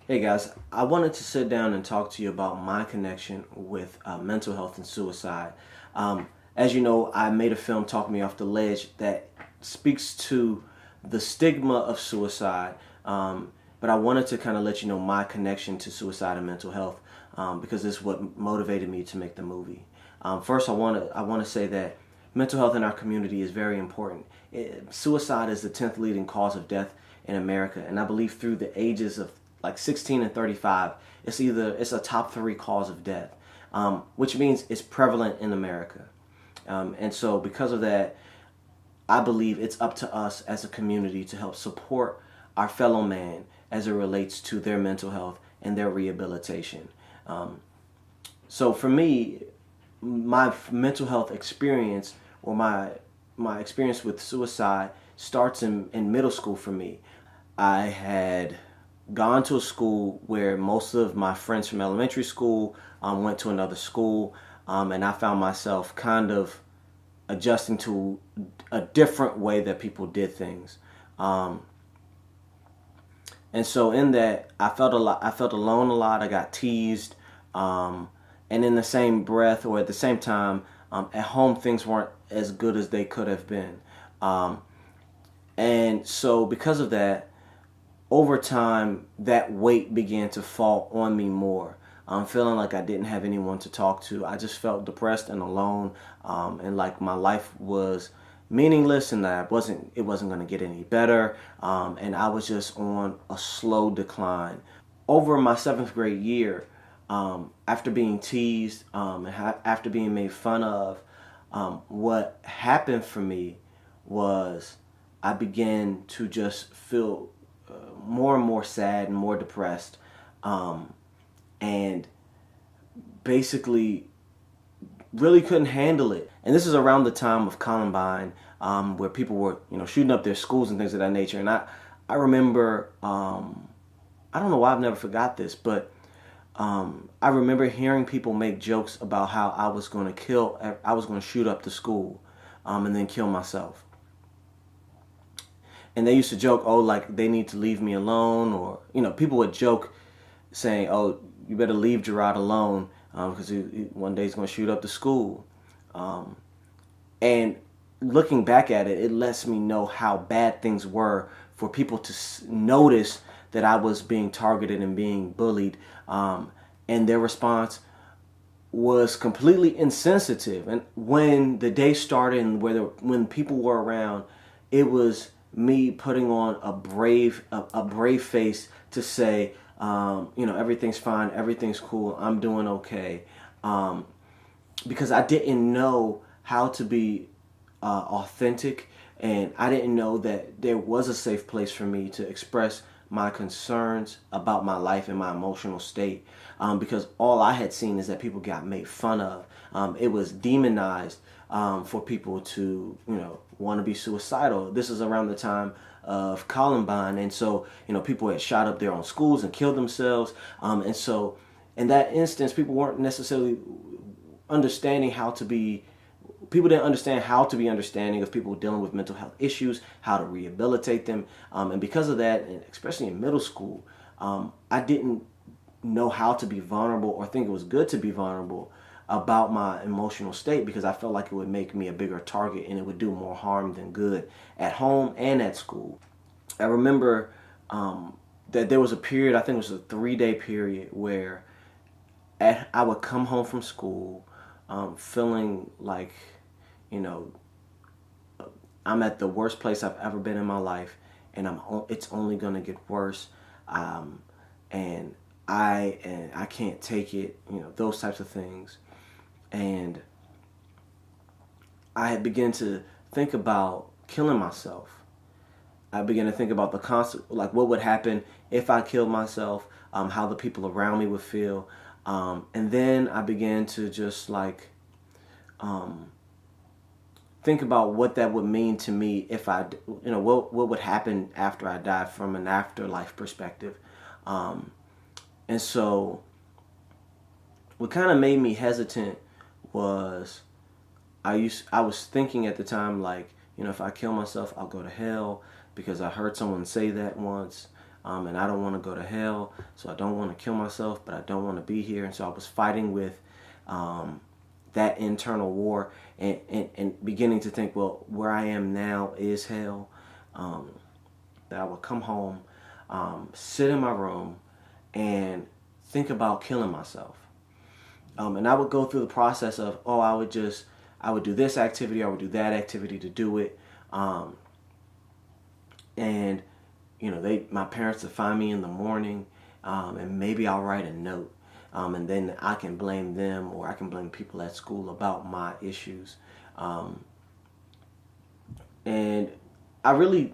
Hey guys, I wanted to sit down and talk to you about my connection with mental health and suicide. As you know, I made a film, Talk Me Off the Ledge, that speaks to the stigma of suicide. But I wanted to kind of let you know my connection to suicide and mental health because this is what motivated me to make the movie. First, I want to say that mental health in our community is very important. Suicide is the 10th leading cause of death in America, and I believe through the ages of like 16 and 35, it's a top three cause of death, which means it's prevalent in America. And so because of that, I believe it's up to us as a community to help support our fellow man as it relates to their mental health and their rehabilitation. Um, so for me, my mental health experience or my experience with suicide starts in middle school for me. I had gone to a school where most of my friends from elementary school went to another school, and I found myself kind of adjusting to a different way that people did things. Um, and so in that, I felt a lot. I felt alone a lot. I got teased, um, and in the same breath, or at the same time, at home things weren't as good as they could have been. Um, and so because of that, over time, that weight began to fall on me more. I'm feeling like I didn't have anyone to talk to. I just felt depressed and alone, and like my life was meaningless, and that it wasn't going to get any better, and I was just on a slow decline. Over my seventh grade year, after being teased and after being made fun of, what happened for me was I began to just feel more and more sad and more depressed, um, and basically really couldn't handle it. And this is around the time of Columbine, where people were, shooting up their schools and things of that nature. And I remember, I don't know why I've never forgot this, but I remember hearing people make jokes about how I was going to shoot up the school, and then kill myself. And they used to joke, oh, like they need to leave me alone, or people would joke saying, oh, you better leave Jerod alone because one day he's going to shoot up the school. Um, and looking back at it, it lets me know how bad things were for people to notice that I was being targeted and being bullied, and their response was completely insensitive. And when the day started and when people were around, it was me putting on a brave face to say, everything's fine, everything's cool, I'm doing okay, because I didn't know how to be authentic, and I didn't know that there was a safe place for me to express my concerns about my life and my emotional state, because all I had seen is that people got made fun of. It was demonized for people to, want to be suicidal. This is around the time of Columbine, and so people had shot up their own schools and killed themselves, and so in that instance, people weren't necessarily understanding how to be people didn't understand how to be understanding of people dealing with mental health issues, how to rehabilitate them. And because of that, and especially in middle school, I didn't know how to be vulnerable or think it was good to be vulnerable about my emotional state because I felt like it would make me a bigger target and it would do more harm than good at home and at school. I remember that there was a period, I think it was a 3-day period, where I would come home from school feeling like, you know, I'm at the worst place I've ever been in my life, and it's only gonna get worse, and I can't take it, those types of things, and I had begun to think about killing myself. I began to think about the constant, like what would happen if I killed myself, how the people around me would feel, and then I began to just like um, think about what that would mean to me if what would happen after I died from an afterlife perspective. Um, and so what kind of made me hesitant was I was thinking at the time, like, if I kill myself, I'll go to hell because I heard someone say that once. and I don't want to go to hell, so I don't want to kill myself, but I don't want to be here. And so I was fighting with that internal war, and beginning to think, well, where I am now is hell. That I would come home, sit in my room, and think about killing myself. And I would go through the process of, I would do this activity, I would do that activity to do it. And my parents would find me in the morning, and maybe I'll write a note, and then I can blame them, or I can blame people at school about my issues. And I really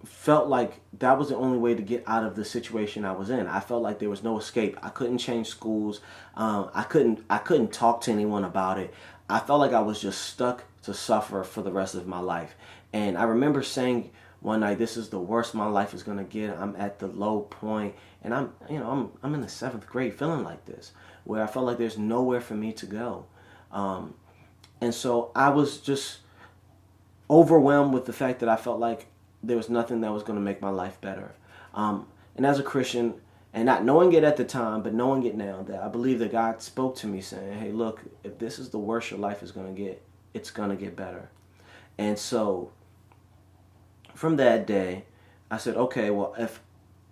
felt like that was the only way to get out of the situation I was in. I felt like there was no escape. I couldn't change schools. I couldn't talk to anyone about it. I felt like I was just stuck to suffer for the rest of my life. And I remember saying one night, "This is the worst my life is gonna get. I'm at the low point, and I'm in the 7th grade, feeling like this, where I felt like there's nowhere for me to go." And so I was just overwhelmed with the fact that I felt like there was nothing that was going to make my life better. And as a Christian, and not knowing it at the time, but knowing it now, that I believe that God spoke to me saying, "Hey, look, if this is the worst your life is going to get, it's going to get better." And so from that day, I said, okay, well, if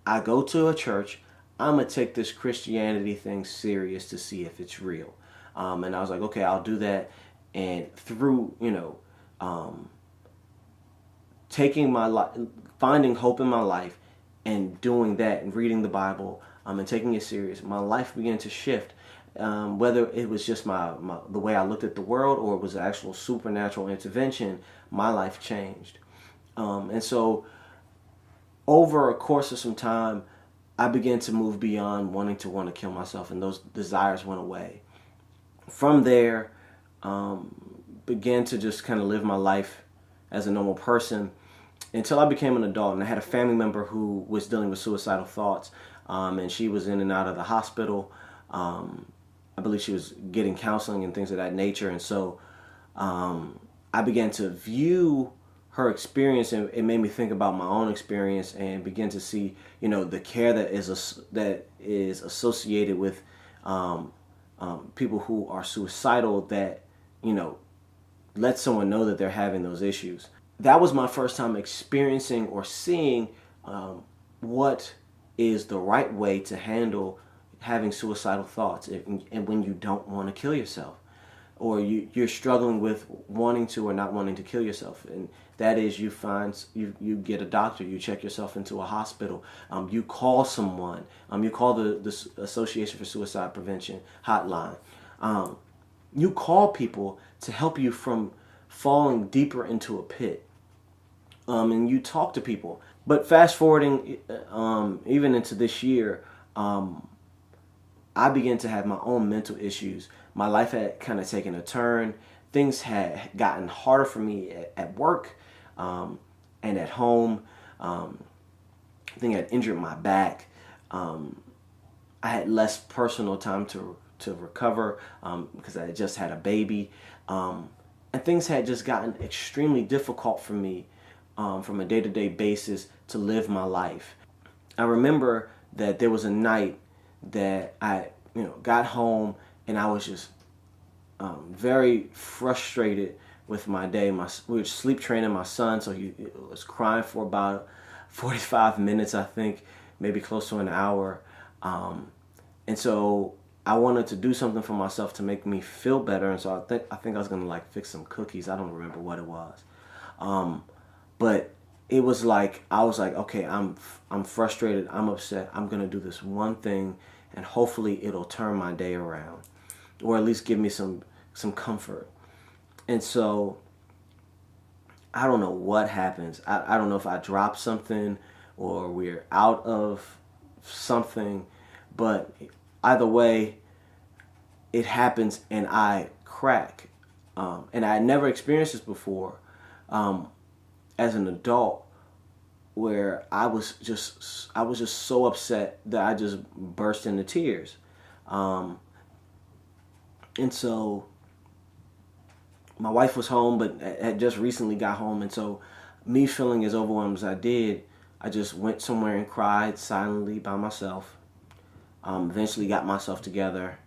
I go to a church, I'm going to take this Christianity thing serious to see if it's real. And I was like, okay, I'll do that. And through, taking my life, finding hope in my life, and doing that, and reading the Bible, and taking it serious, my life began to shift. Whether it was just the way I looked at the world, or it was actual supernatural intervention, my life changed. And so over a course of some time, I began to move beyond wanting to want to kill myself, and those desires went away. From there, began to just kind of live my life as a normal person until I became an adult. And I had a family member who was dealing with suicidal thoughts, and she was in and out of the hospital. I believe she was getting counseling and things of that nature. And so I began to view her experience, and it made me think about my own experience, and begin to see, the care that is associated with people who are suicidal, that let someone know that they're having those issues. That was my first time experiencing or seeing what is the right way to handle having suicidal thoughts, and when you don't want to kill yourself, or you're struggling with wanting to or not wanting to kill yourself. And that is, you get a doctor, you check yourself into a hospital, you call someone, you call the Association for Suicide Prevention hotline. You call people to help you from falling deeper into a pit. And you talk to people. But fast forwarding even into this year, I began to have my own mental issues. My life had kind of taken a turn. Things had gotten harder for me at work and at home. I think I had injured my back. I had less personal time to recover because I had just had a baby. And things had just gotten extremely difficult for me from a day-to-day basis to live my life. I remember that there was a night that I got home, and I was just very frustrated with my day. We were sleep training my son, so he was crying for about 45 minutes, I think, maybe close to an hour. And so I wanted to do something for myself to make me feel better, and so I think I was gonna fix some cookies. I don't remember what it was, but it was I was like, okay, I'm frustrated, I'm upset. I'm gonna do this one thing, and hopefully it'll turn my day around, or at least give me some comfort. And so I don't know what happens. I don't know if I drop something or we're out of something, but either way, it happens and I crack. And I had never experienced this before as an adult, where I was just so upset that I just burst into tears. And so my wife was home, but had just recently got home, and so me feeling as overwhelmed as I did, I just went somewhere and cried silently by myself. Eventually got myself together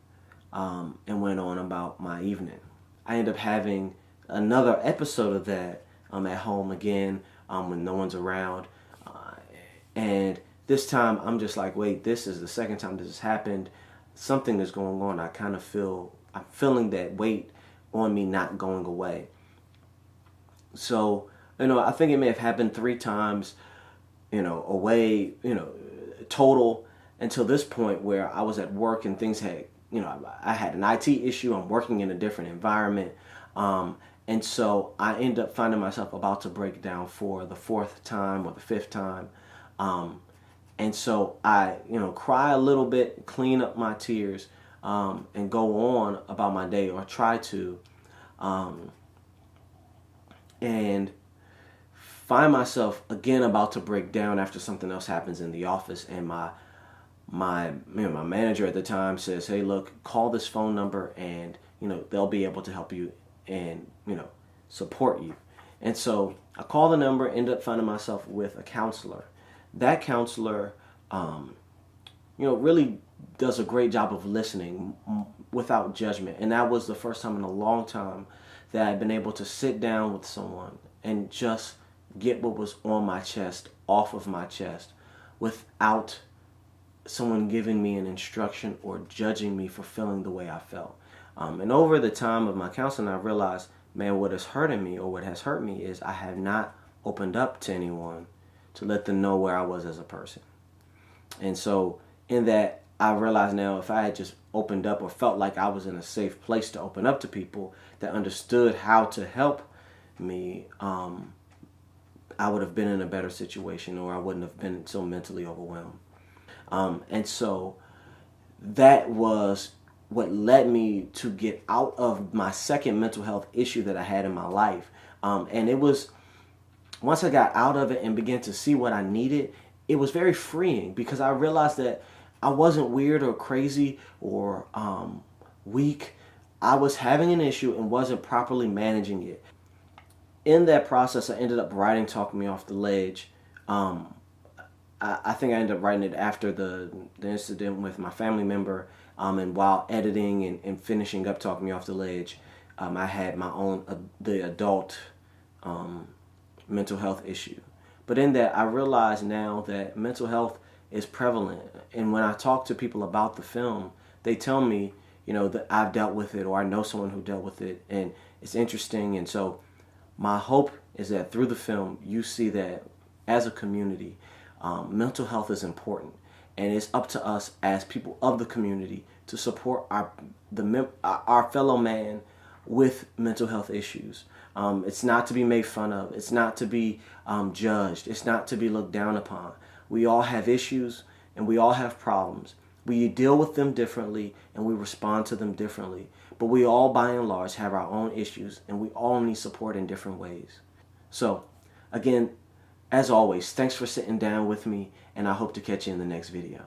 and went on about my evening. I ended up having another episode of that at home again when no one's around. And this time I'm just like, wait, this is the second time this has happened. Something is going on. I'm feeling that weight on me not going away. So, I think it may have happened 3 times, away, total until this point where I was at work and things had, I had an IT issue. I'm working in a different environment. And so I end up finding myself about to break down for the 4th time or the 5th time. And so I, cry a little bit, clean up my tears, and go on about my day, or try to, and find myself again about to break down after something else happens in the office. And my manager at the time says, hey, look, call this phone number and, they'll be able to help you and, support you. And so I call the number, end up finding myself with a counselor. That counselor, really does a great job of listening without judgment. And that was the first time in a long time that I'd been able to sit down with someone and just get what was on my chest off of my chest without someone giving me an instruction or judging me for feeling the way I felt. And over the time of my counseling, I realized, man, what is hurting me, or what has hurt me, is I have not opened up to anyone to let them know where I was as a person. And so in that, I realize now, if I had just opened up or felt like I was in a safe place to open up to people that understood how to help me, I would have been in a better situation, or I wouldn't have been so mentally overwhelmed. And so that was what led me to get out of my second mental health issue that I had in my life. And it was, once I got out of it and began to see what I needed, it was very freeing, because I realized that I wasn't weird or crazy or weak. I was having an issue and wasn't properly managing it. In that process, I ended up writing Talk Me Off the Ledge. I think I ended up writing it after the incident with my family member, and while editing and finishing up Talk Me Off the Ledge, I had my own, the adult mental health issue. But in that, I realize now that mental health is prevalent. And when I talk to people about the film, they tell me, that I've dealt with it, or I know someone who dealt with it, and it's interesting. And so my hope is that through the film, you see that as a community, mental health is important. And it's up to us as people of the community to support our fellow man with mental health issues. It's not to be made fun of. It's not to be judged. It's not to be looked down upon. We all have issues and we all have problems. We deal with them differently and we respond to them differently. But we all, by and large, have our own issues, and we all need support in different ways. So, again, as always, thanks for sitting down with me, and I hope to catch you in the next video.